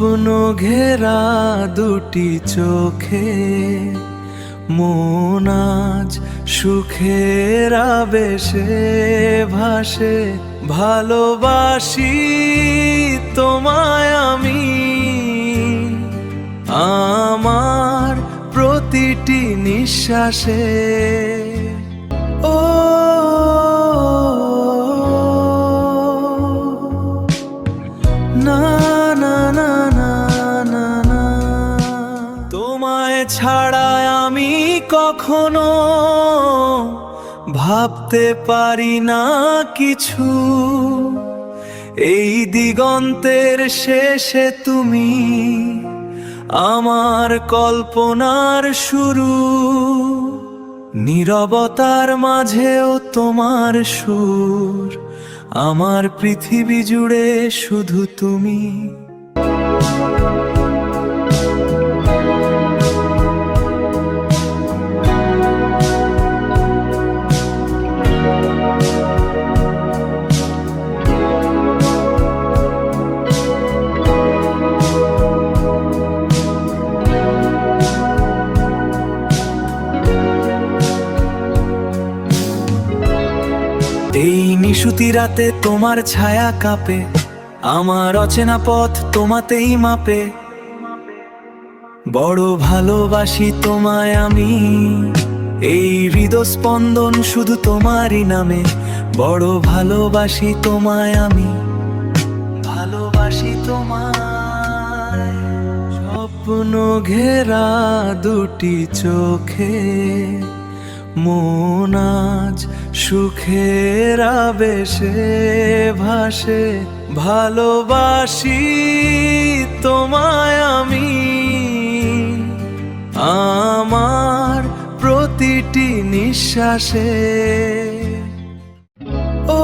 স্বপ্ন ঘেরা দুটি চোখে মন আজ সুখের আবেশে ভাসে। ভালোবাসি তোমায় আমি, আমার প্রতিটি নিঃশ্বাসে। ও না না না না না না, তোমায় ছাড়া আমি কখনো ভাবতে পারি না কিছু। এই দিগন্তের শেষে তুমি আমার কল্পনার শুরু। নীরবতার মাঝেও তোমার সুর, আমার পৃথিবী জুড়ে শুধু তুমি। এই নিশুতি রাতে তোমার ছায়া কাঁপে, আমার অচেনা পথ তোমাতেই মাপে। বড় ভালোবাসি তোমায় আমি, এই হৃদস্পন্দন শুধু তোমারই নামে। বড় ভালোবাসি তোমায় আমি, ভালোবাসি তোমায়। স্বপ্ন ঘেরা দুটি চোখে মন আজ সুখের আবেশে ভাসে। ভালোবাসি তোমায় আমি, আমার প্রতিটি নিঃশ্বাসে। ও